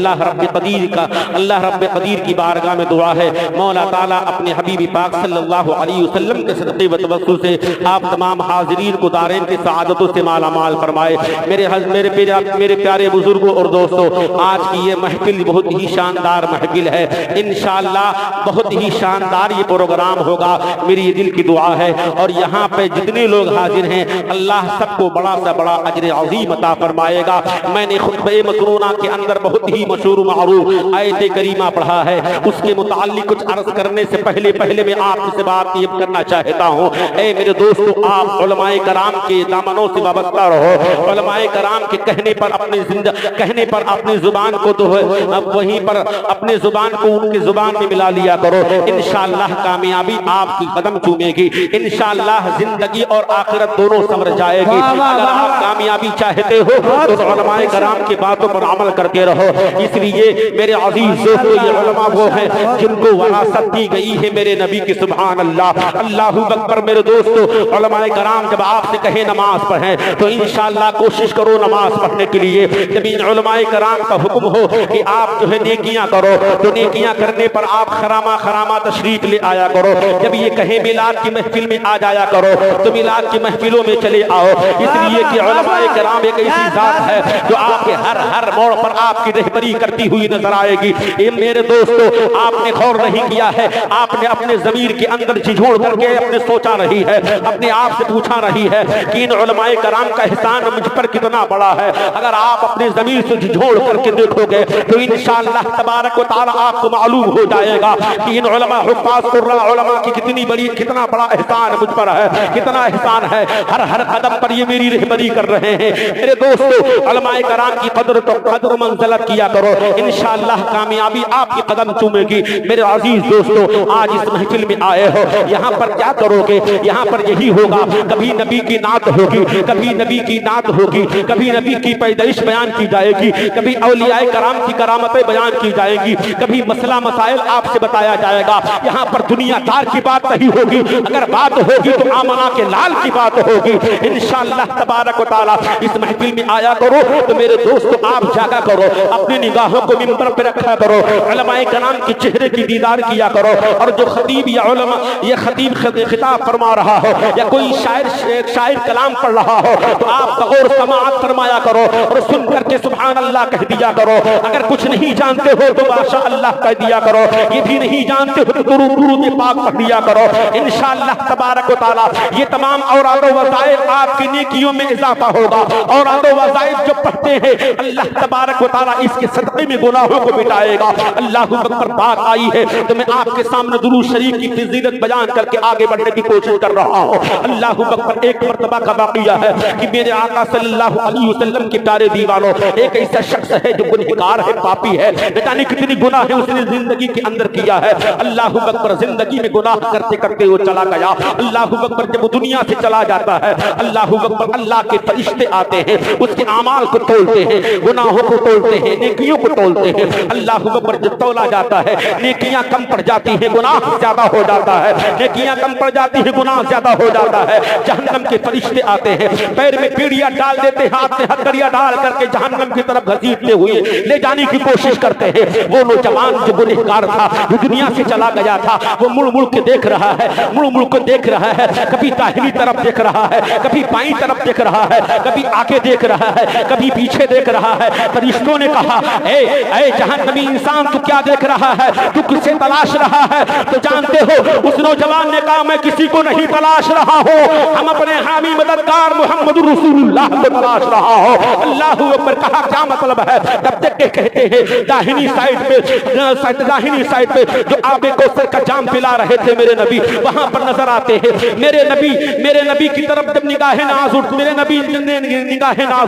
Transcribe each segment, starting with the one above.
اللہ رب قدیر کی بارگاہ میں دعا ہے، مولا تعالیٰ اپنے حبیب پاک صلی اللہ علیہ وسلم کے صدقے و توسل سے آپ تمام حاضرین کو دارین کی سعادتوں سے مالا مال فرمائے۔ میرے پیارے بزرگوں اور دوستوں، آج کی یہ محفل بہت ہی شاندار محفل ہے، انشاءاللہ بہت ہی شاندار یہ پروگرام ہوگا، میری یہ دل کی دعا ہے۔ اور یہاں پہ جتنے لوگ حاضر ہیں اللہ سب کو بڑا سے بڑا اجر عظیم عطا فرمائے گا۔ میں نے خطبہ مسنونہ کے اندر بہت ہی مشہور و معروف آیت کریمہ پڑھا ہے، اس کے متعلق کچھ عرض کرنے سے پہلے میں آپ سے بات یہ کرنا چاہتا ہوں، اے میرے دوستو، آپ علماء کرام کے دامنوں سے وابستہ رہو، علماء کرام کے کہنے پر اپنی زبان کو تو وہیں پر اپنے زبان کو ان کی زبان میں ملا لیا کرو، انشاءاللہ کامیابی آپ کی قدم چومے گی، انشاءاللہ زندگی اور آخرت دونوں سمر جائے گی۔ اگر آپ کامیابی چاہتے ہو تو علماء کرام کی باتوں پر عمل کرتے رہو۔ اس لیے میرے عزیز دوستو، یہ علماء وہ ہیں جن کو وراثت دی گئی ہے میرے نبی کی، سبحان اللہ، اللہ اکبر۔ میرے دوستو، علماء کرام جب آپ سے کہیں نماز پڑھیں تو انشاءاللہ کوشش کرو نماز پڑھنے کے لیے۔ جب ان علماء کرام کا حکم ہو کہ آپ جو ہے نیکیاں کرو تو نیکیاں کرنے پر آپ خرامہ تشریف لے آیا کرو۔ جب یہ کہیں میلاد کی محفل میں آ جایا کرو تو میلاد کی محفلوں میں چلے آؤ، اس لیے کہ علماء کرام ایک ایسی ذات ہے جو آپ کے ہر موڑ پر آپ کی رہبری کرتی ہوئی نظر آئے گی۔ میرے دوستو، آپ نے غور نہیں کیا ہے، آپ نے اپنے ضمیر کے اندر جھنجھوڑ کر کے اپنے سوچا رہی ہے، اپنے آپ سے پوچھا رہی ہے کہ ان علماء کرام کا احسان مجھ پر کتنا بڑا ہے۔ اگر آپ اپنے ضمیر سے جھنجھوڑ کر کے دیکھو گے تو انشاءاللہ تبارک و تعالی آپ کو معلوم ہو جائے گا کہ ان علماء حفاظ قراء علماء کی کتنا بڑا احسان مجھ پر ہے، کتنا احسان ہے۔ ہر قدم پر یہ میری رہبری کر رہے ہیں۔ میرے دوستو، علماء کرام کی قدر و منزلت کیا کرو، انشاءاللہ کامیابی آپ کی قدم چومے گی۔ میرے عزیز دوستو، آج اس محفل میں آئے ہو، یہاں پر کیا کرو گے؟ یہاں پر یہی ہوگا، کبھی نبی کی نعت ہوگی، کبھی نبی کی نعت ہوگی، کبھی نبی کی پیدائش بیان کی جائے گی، کبھی اولیاء کرام کی کرامتیں بیان کی جائے گی، کبھی مسئلہ مسائل آپ سے بتایا جائے گا۔ یہاں پر دنیا دار کی بات نہیں ہوگی، اگر بات ہوگی تو آمنہ کے لال کی بات ہوگی۔ انشاءاللہ تبارک و تعالی اس محفل میں آیا کرو تو میرے دوستو آپ جاگا کرو، اپنی نگاہوں کو منبر پہ رکھا کرو، علماء کرام کے چہرے کی دیدار کیا کرو، اور جو خطیب یا علماء یہ خطیب خطاب فرما رہا ہو یا کوئی شاعر کلام پڑھ رہا ہو تو آپ غور سماعت فرمایا کرو اور سن کر کے سبحان اللہ کہہ دیا کرو۔ اگر کچھ نہیں جانتے ہو تو ماشاء اللہ کہہ دیا کرو، یہ بھی نہیں جانتے ہو تو درود پاک پڑھ دیا کرو۔ انشاءاللہ تبارک و تعالی یہ تمام اوراد و وظائف آپ کی نیکیوں میں اضافہ ہوگا۔ اوراد و وظائف جو پڑھتے ہیں اللہ تبارک و تعالی اس کے صدقے میں گناہوں کو مٹائے گا۔ اللہ اکبر، بات آئی ہے تو میں آپ کے سامنے درود شریف کی فضیلت بیان کر کے آگے بڑھنے کی کوشش کر رہا ہوں۔ اللہ اکبر، ایک مرتبہ کا واقعہ ہے کہ میرے آقا صلی اللہ علیہ وسلم کے پیارے دیوانوں، ایک ایسا شخص ہے جو گنہگار ہے، پاپی ہے، نہ جانے کتنی گناہ ہے اس نے زندگی کے اندر کیا ہے۔ اللہ اکبر، زندگی میں گناہ کرتے کرتے وہ چلا گیا۔ اللہ اکبر، جب وہ دنیا سے چلا جاتا ہے اللہ اکبر اللہ کے فرشتے آتے ہیں، اس کے اعمال کو تولتے ہیں، گناہوں کو تولتے ہیں، نیکیوں کو تولتے ہیں۔ اللہ اکبر، جب تولا جاتا ہے نیکیاں کم پڑ جاتی ہیں، گناہ زیادہ ہو جاتا ہے، نیکیاں کم پڑ جاتی ہیں، گناہ زیادہ ہو جاتا ہے۔ جہنم کے فرشتے آتے ہیں، پیر میں پیڑیاں ڈال دیتے ہیں، ہاتھ میں ہتھکڑیاں ڈال کر کے جہنم کی طرف گھسیٹتے ہوئے لے جانے کی کوشش کرتے ہیں۔ وہ نوجوان جو گنہگار تھا، جو دنیا سے چلا گیا تھا، وہ مڑ مڑ کے دیکھ رہا ہے، مڑ مڑ کے دیکھ رہا ہے، کبھی داہنی طرف دیکھ رہا ہے، کبھی بائیں طرف دیکھ رہا ہے، کبھی آگے دیکھ رہا ہے، کبھی پیچھے دیکھ رہا ہے۔ فرشتوں نے کہا، اے جہنمی انسان، تو کیا دیکھ رہا ہے؟ تو کسے تلاش رہا ہے؟ تو جانتے ہو اس نوجوان نے کہا، میں کسی کو نہیں تلاش رہا ہوں، ہم اپنے حامی مددگار محمد رسول اللہ کو تلاش رہا ہوں۔ اللہ اکبر، کہا کیا مطلب ہے؟ تب تک کہ کہتے ہیں داہنی سائڈ پہ جو آب کوثر کا جام پلا رہے تھے میرے نبی، وہاں پر نظر آتے ہیں۔ میرے نبی کی طرف جب نگاہ ناز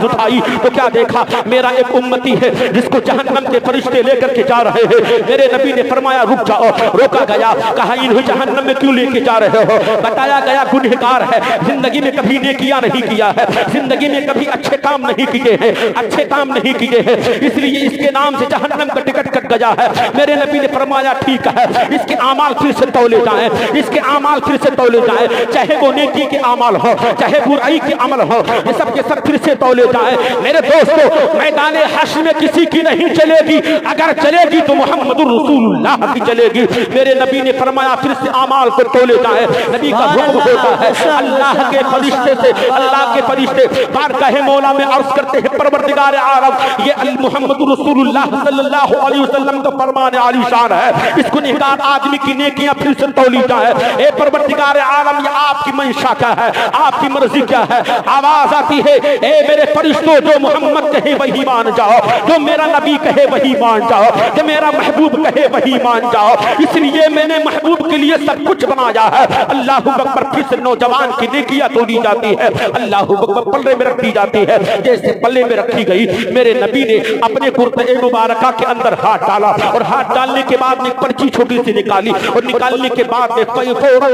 اٹھائی تو کیا دیکھا؟ میرا ایک امتی ہے جس کو جہنم کے فرشتے لے کر کے جا رہے ہیں۔ میرے نبی نے فرمایا رک جاؤ، روکا گیا، کہا انہیں جہنم میں کیوں لے کے جا رہے ہو؟ بتایا گیا گنہگار ہے، زندگی میں کبھی نیکیاں نہیں کیا ہے، زندگی میں کبھی اچھے کام نہیں کیے ہیں، اس لیے اس کے نام سے جہنم کا ٹکٹ کٹ بھٹک گیا ہے، میرے نبی نے فرمایا ٹھیک ہے، اس کے اعمال پھر سے تولے جائیں، اس کے اعمال پھر سے تولے جائیں، چاہے وہ نیکی کے اعمال ہو چاہے برائی کے عمل ہو، یہ سب کے سب پھر سے تولے جائیں۔ میرے دوستو، میدان حشر میں کسی کی نہیں چلے گی، اگر چلے گی تو محمد رسول اللہ کی چلے گی۔ میرے نبی نے فرمایا پھر سے اعمال کو تولے جائیں۔ نبی کا حکم ہوتا ہے، اللہ کے فرشتے سے اللہ کے فرشتے بارگاہ مولا میں عرض کرتے ہیں پروردگار عالم، یہ محمد رسول اللہ صلی اللہ علیہ وسلم کا فرمان عالی شان ہے، اس کو نگار آدمی کی نیکیاں پھر سے تولی جائے۔ اے پروردگار عالم، یہ آپ کی منشا کیا ہے، آپ کی مرضی کیا ہے؟ آواز آتی ہے، اے میرے فرشتوں، جو محمد کہے وہی مان جاؤ، جو میرا نبی کہے وہی مان جاؤ، جو میرا محبوب کہے وہی مان جاؤ، اس لیے میں نے محبوب کے لیے سب کچھ بنایا ہے۔ اللہ اکبر، پھر سے نوجوان کی نیکیاں تولی جاتی ہے، اللہ اکبر، پلے میں رکھ دی جاتی ہے، جیسے پلے میں رکھی گئی۔ میرے نبی نے اپنے کرتے مبارکہ کے اندر ہاتھ ڈالا، اور ہاتھ ڈالنے کے بعد میں پرچی چھوٹی سی نکالی، اور نکالنے کے بعد میں فوراً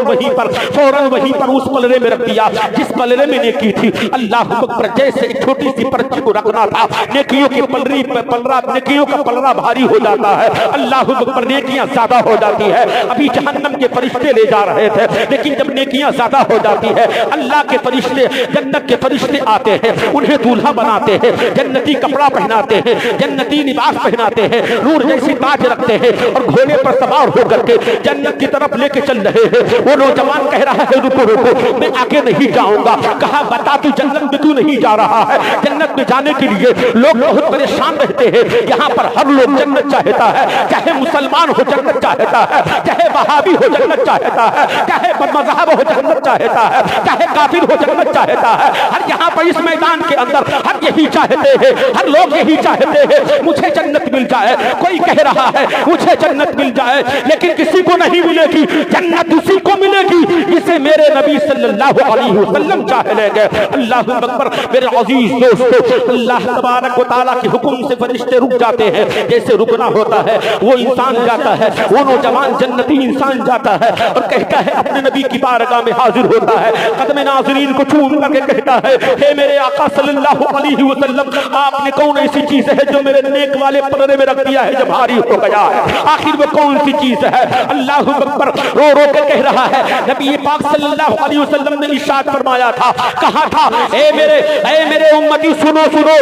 وہیں پر اس پلڑے میں رکھ دیا جس پلڑے میں نیکی تھی۔ اللہ اکبر، جیسے ایک چھوٹی سی پرچی کو رکھنا تھا، نیکیوں کی نیکیوں کا پلڑا بھاری ہو جاتا ہے، اللہ اکبر، نیکیاں زیادہ ہو جاتی ہے۔ ابھی جہنم کے فرشتے لے جا رہے تھے، لیکن جب نیکیاں زیادہ ہو جاتی ہے، اللہ کے فرشتے، جنت کے فرشتے آتے ہیں، انہیں دولہا بناتے ہیں، جنتی کپڑا پہناتے ہیں، جنتی لباس پہناتے ہیں، نور جیسی تاج رکھتے ہیں، اور گھوڑے پر سوار ہو کر کے جنت کی طرف لے کے چل رہے ہیں۔ وہ نوجوان کہہ رہا ہے رکو رکو، میں آگے نہیں جاؤں گا۔ کہا بتا تو جنت میں کیوں نہیں جا رہا ہے؟ جنت میں جانے کے لیے لوگ بہت پریشان رہتے ہیں، یہاں پر ہر لوگ جنت چاہتا ہے، چاہے مسلمان ہو جنت چاہتا ہے، چاہے وہابی ہو جنت چاہتا ہے، چاہے مذہب ہو جنت چاہتا ہے، چاہے کافر ہو جنت چاہتا ہے، ہر یہاں پر اس میدان کے اندر ہر یہی چاہتے ہیں، ہر لوگ یہی چاہتے ہیں مجھے جنت مل جائے۔ کوئی کہہ رہا ہے مجھے جنت مل جائے، لیکن کسی کو نہیں ملے گی، جنت اسی کو ملے گی جسے میرے نبی صلی اللہ علیہ وسلم چاہ لے گئے۔ اللہ اکبر، میرے عزیز دوستو، اللہ تبارک و تعالیٰ کے حکم سے فرشتے رک جاتے ہیں، جیسے رکنا ہوتا ہے وہ انسان جاتا ہے، وہ نوجوان جنتی انسان جاتا ہے اور کہتا ہے اپنے نبی کی بارگاہ میں حاضر ہوتا ہے، قدم ناظرین کو چوم کر کے کہتا ہے، اے میرے آقا صلی اللہ علیہ وسلم، آپ نے کون ایسی چیز ہے جو میرے نیک والے پلڑے میں رکھ دیا ہے جو بھاری ہو گیا ہے؟ آخر وہ کون سی چیز ہے؟ اللہ اکبر، رو رو کے کہہ رہا ہے۔ نبی پاک صلی اللہ علیہ وسلم نے ارشاد فرمایا تھا، کہا تھا، اے میرے امتی سنو سنو،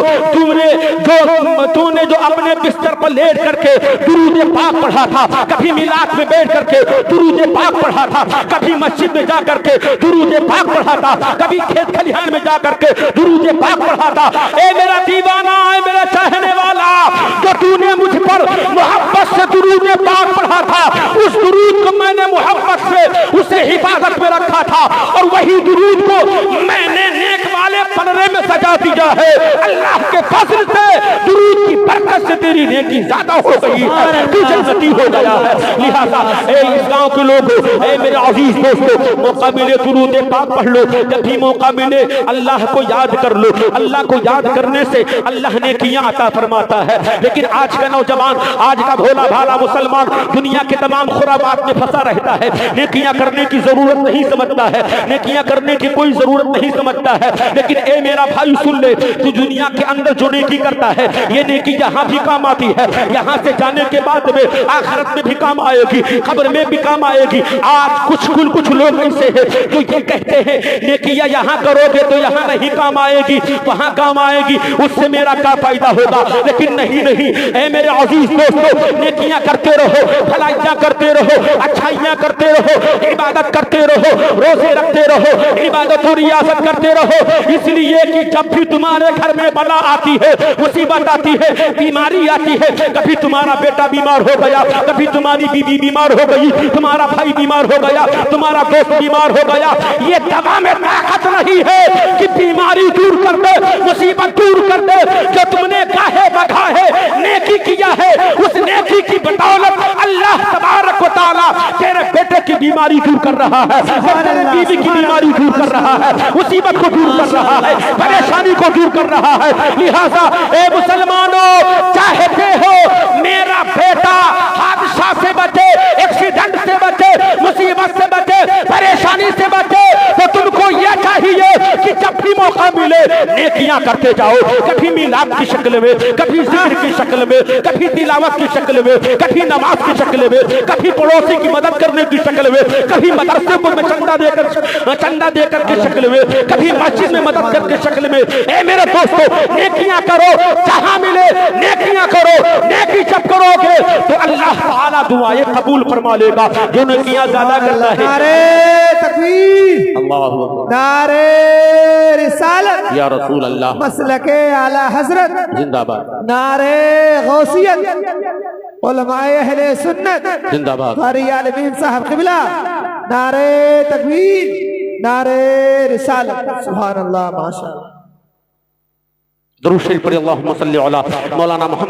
تو نے جو اپنے بستر پر لیٹ کر کے درود پاک پڑھا تھا، کبھی میلاد میں بیٹھ کر کے درود پاک پڑھا تھا، کبھی مسجد میں جا کر کے درود پاک پڑھا تھا، کبھی کھیت کھلیان میں جا کر کے درود پاک پڑھا تھا، اے میرا دیوانہ، اے میرا چاہنے والا، جو تو نے مجھ پر محبت سے درود پاک پڑھا تھا، اس درود کو میں نے محبت سے اسے حفاظت میں رکھا تھا، اور وہی درود کو میں نے نیک والے پلڑے میں سجا دیا ہے۔ اللہ کے فضل سے درود کی برکت سے تیری نیکی زیادہ ہو گئی ہے، تو جنتی ہو گیا ہے۔ لہذا اے اس گاؤں کے لوگ، اے میرے عزیز دوستو، موقع ملے درود پاک پڑھ لو، جب بھی موقع ملے اللہ کو یاد کر لو۔ اللہ کو یاد کرنے سے اللہ نیکیاں عطا فرماتا ہے۔ لیکن آج کا نوجوان، آج کا بھولا بھالا مسلمان دنیا کے تمام خرافات میں پھنسا رہتا ہے، نیکیاں کرنے کی ضرورت نہیں سمجھتا ہے، نیکیاں کرنے کی کوئی ضرورت نہیں سمجھتا ہے۔ لیکن اے میرا بھائی سن لے، تو دنیا کے اندر جو نیکی کرتا ہے، یہ نیکی یہاں بھی کام آتی ہے، یہاں سے جانے کے بعد میں آخرت میں بھی کام آئے گی، قبر میں بھی کام آئے گی۔ آج کچھ لوگ ایسے ہیں جو یہ کہتے ہیں نیکیاں یہاں کرو گے تو یہاں نہیں کام آئے گی، وہاں کام آئے گی، اس سے میرا کیا فائدہ ہوگا؟ لیکن نہیں، اے میرے عزیز دوستو، نیکیاں کرتے رہو، بھلائیاں کرتے رہو، اچھائیاں کرتے رہو، عبادت کرتے رہو، روزے رکھتے رہو، عبادت و ریاضت کرتے رہو، اس لیے کہ جب بھی تمہارے گھر میں بلا آتی ہے، مصیبت آتی ہے، بیماری آتی ہے، کبھی تمہارا بیٹا بیمار ہو گیا، کبھی تمہاری بیوی بیمار ہو گئی، تمہارا بھائی بیمار ہو گیا، تمہارا دوست بیمار ہو گیا، یہ دوا میں طاقت نہیں ہے کہ بیماری دور کر دے، مصیبت دور کر دے۔ جو تم نے گاہے بگاہے نیکی کیا ہے، اس نیکی کی بدولت اللہ تبارک و تعالیٰ تیرے بیٹے کی بیماری دور کر رہا ہے، تیرے بیوی کی بیماری دور کر رہا ہے، مصیبت کو دور کر رہا ہے، پریشانی کو دور کر رہا ہے۔ لہٰذا اے مسلمانوں، چاہتے ہو میرا بیٹا حادثہ سے بچے، ایکسیڈنٹ سے بچے، مصیبت سے بچے، پریشانی سے بچے، تو تم کو یہ چاہیے کہ جب بھی موقع ملے ملے نیکیاں کرتے جاؤ، کبھی میلاد کی شکل میں، کبھی ذکر کی شکل میں، کبھی تلاوت کی شکل میں، کبھی نماز کی شکل میں، کبھی پڑوسی کی مدد کرنے کی شکل میں، کبھی مدرسے کو میں چندہ دے کر کے شکل میں، کبھی مسجد میں مدد کر کے شکل میں۔ اے میرے دوستو، نیکیاں کرو، جہاں ملے نیکیاں کرو۔ نیکی جب کرو گے تو اللہ تعالیٰ دعائیں قبول فرما لے گا، جو نیکیاں زیادہ کرتا ہے۔ نعرہ تکبیر، اللہ اکبر، نعرہ رسالت، یا رسول اللہ، مسلک اعلی حضرت، زندہ باد، نعرہ غوثیت، علماء اہل سنت، زندہ باد۔ قاری عالمین صاحب قبلہ، نعرہ تکبیر، نعرہ رسالت۔ سبحان اللہ، ماشاءاللہ۔ درود شریف پڑھی، اللہم صلی علی مولانا محمد۔